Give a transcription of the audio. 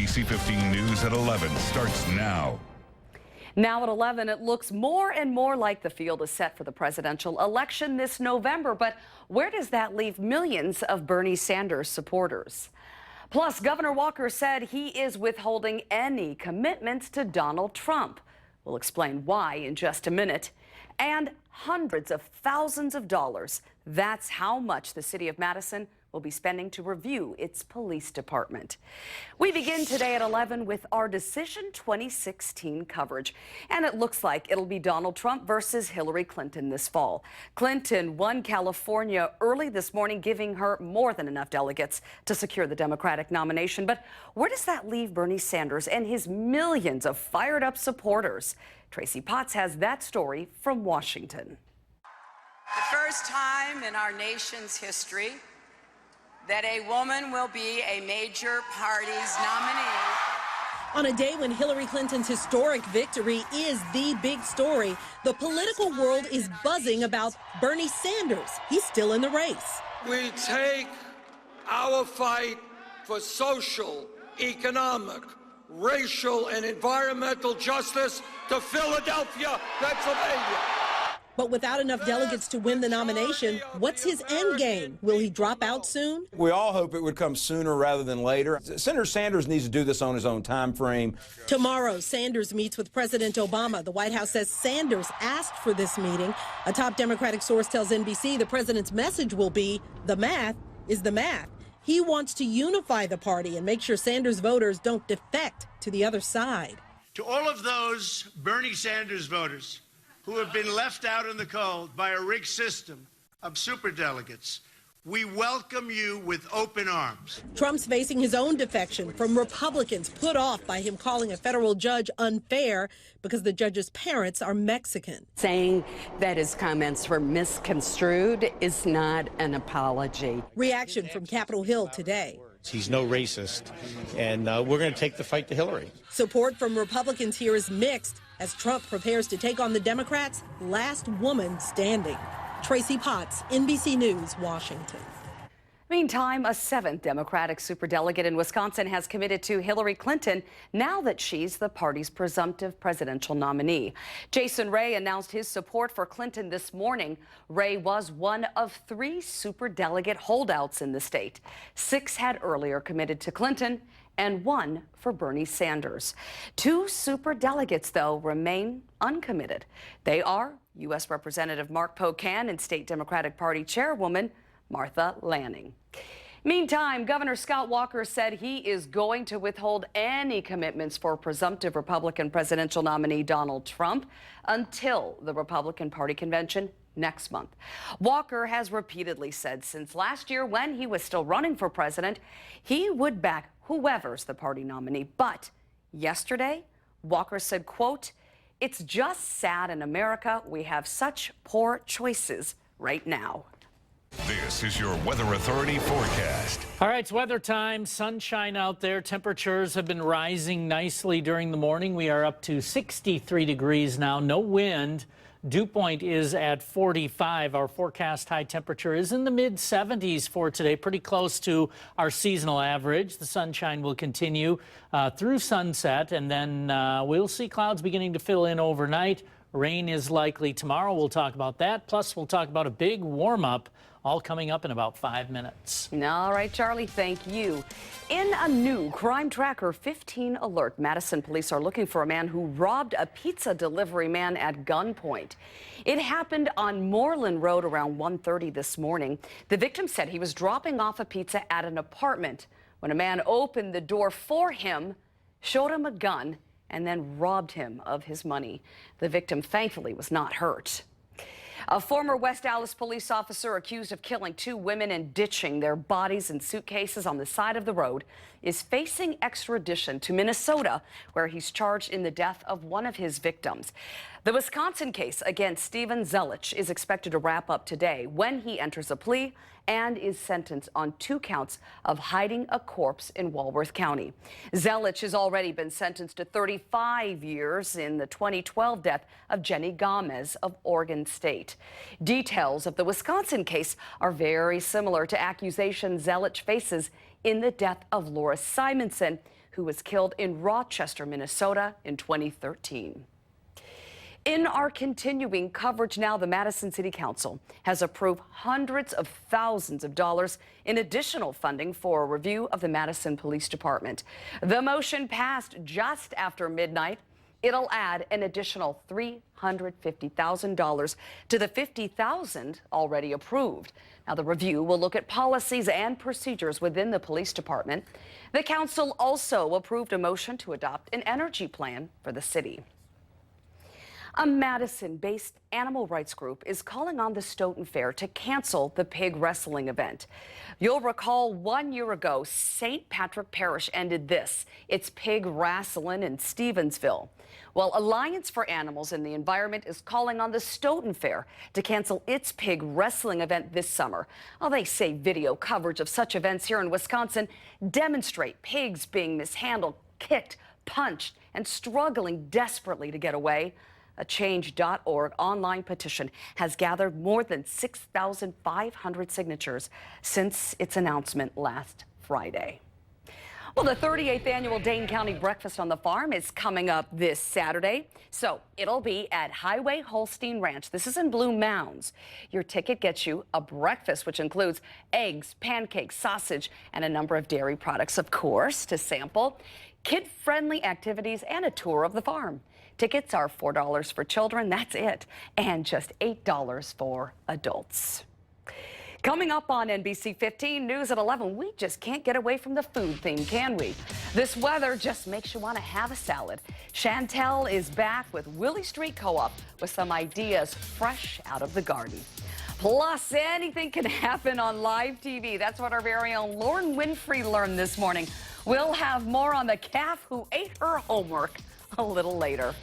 ABC 15 News at 11 starts now. Now at 11, it looks more and more like the field is set for the presidential election this November. But where does that leave millions of Bernie Sanders supporters? Plus, Governor Walker said he is withholding any commitments to Donald Trump. We'll explain why in just a minute. And hundreds of thousands of dollars. That's how much the city of Madison will be spending to review its police department. We begin today at 11 with our Decision 2016 coverage. And it looks like it'll be Donald Trump versus Hillary Clinton this fall. Clinton won California early this morning, giving her more than enough delegates to secure the Democratic nomination. But where does that leave Bernie Sanders and his millions of fired up supporters? Tracy Potts has that story from Washington. The first time in our nation's history that a woman will be a major party's nominee. On a day when Hillary Clinton's historic victory is the big story, the political world is buzzing about Bernie Sanders. He's still in the race. We take our fight for social, economic, racial, and environmental justice to Philadelphia, Pennsylvania. But without enough delegates to win the nomination, what's his end game? Will he drop out soon? We all hope it would come sooner rather than later. Senator Sanders needs to do this on his own time frame. Tomorrow, Sanders meets with President Obama. The White House says Sanders asked for this meeting. A top Democratic source tells NBC the president's message will be, the math is the math. He wants to unify the party and make sure Sanders voters don't defect to the other side. To all of those Bernie Sanders voters who have been left out in the cold by a rigged system of superdelegates, we welcome you with open arms. Trump's facing his own defection from Republicans put off by him calling a federal judge unfair because the judge's parents are Mexican. Saying that his comments were misconstrued is not an apology. Reaction from Capitol Hill today. He's no racist, and we're going to take the fight to Hillary. Support from Republicans here is mixed as Trump prepares to take on the Democrats' last woman standing. Tracy Potts, NBC News, Washington. Meantime, a seventh Democratic superdelegate in Wisconsin has committed to Hillary Clinton now that she's the party's presumptive presidential nominee. Jason Ray announced his support for Clinton this morning. Ray was one of 3 superdelegate holdouts in the state. 6 had earlier committed to Clinton and 1 for Bernie Sanders. 2 superdelegates, though, remain uncommitted. They are U.S. Representative Mark Pocan and State Democratic Party Chairwoman Martha Lanning. Meantime, Governor Scott Walker said he is going to withhold any commitments for presumptive Republican presidential nominee Donald Trump until the Republican Party convention next month. Walker has repeatedly said since last year, when he was still running for president, he would back whoever's the party nominee. But yesterday, Walker said, quote, "It's just sad in America we have such poor choices right now." This is your Weather Authority forecast. All right, it's weather time. Sunshine out there. Temperatures have been rising nicely during the morning. We are up to 63 degrees now. No wind. Dew point is at 45. Our forecast high temperature is in the mid-70s for today, pretty close to our seasonal average. The sunshine will continue through sunset, and then we'll see clouds beginning to fill in overnight. Rain is likely tomorrow. We'll talk about that. Plus, we'll talk about a big warm-up, all coming up in about 5 minutes. All right, Charlie, thank you. In a new Crime Tracker 15 alert, Madison police are looking for a man who robbed a pizza delivery man at gunpoint. It happened on Moreland Road around 1:30 this morning. The victim said he was dropping off a pizza at an apartment when a man opened the door for him, showed him a gun, and then robbed him of his money. The victim thankfully was not hurt. A former West Dallas police officer accused of killing 2 women and ditching their bodies in suitcases on the side of the road is facing extradition to Minnesota, where he's charged in the death of one of his victims. The Wisconsin case against Steven Zelich is expected to wrap up today when he enters a plea and is sentenced on 2 counts of hiding a corpse in Walworth County. Zelich has already been sentenced to 35 years in the 2012 death of Jenny Gomez of Oregon State. Details of the Wisconsin case are very similar to accusations Zelich faces in the death of Laura Simonson, who was killed in Rochester, Minnesota in 2013. In our continuing coverage now, the Madison City Council has approved hundreds of thousands of dollars in additional funding for a review of the Madison Police Department. The motion passed just after midnight. It'll add an additional $350,000 to the $50,000 already approved. Now, the review will look at policies and procedures within the police department. The council also approved a motion to adopt an energy plan for the city. A Madison-based animal rights group is calling on the Stoughton Fair to cancel the pig wrestling event. You'll recall 1 year ago, St. Patrick Parish ended its pig wrestling in Stevensville. Well, Alliance for Animals and the Environment is calling on the Stoughton Fair to cancel its pig wrestling event this summer. Well, they say video coverage of such events here in Wisconsin demonstrate pigs being mishandled, kicked, punched, and struggling desperately to get away. A Change.org online petition has gathered more than 6,500 signatures since its announcement last Friday. Well, the 38th annual Dane County Breakfast on the Farm is coming up this Saturday. So it'll be at Highway Holstein Ranch. This is in Blue Mounds. Your ticket gets you a breakfast, which includes eggs, pancakes, sausage, and a number of dairy products, of course, to sample. Kid-friendly activities and a tour of the farm. Tickets are $4 for children, that's it, and just $8 for adults. Coming up on NBC 15 News at 11, we just can't get away from the food theme, can we? This weather just makes you want to have a salad. Chantel is back with Willie Street Co-op with some ideas fresh out of the garden. Plus, anything can happen on live TV. That's what our very own Lauren Winfrey learned this morning. We'll have more on the calf who ate her homework a little later.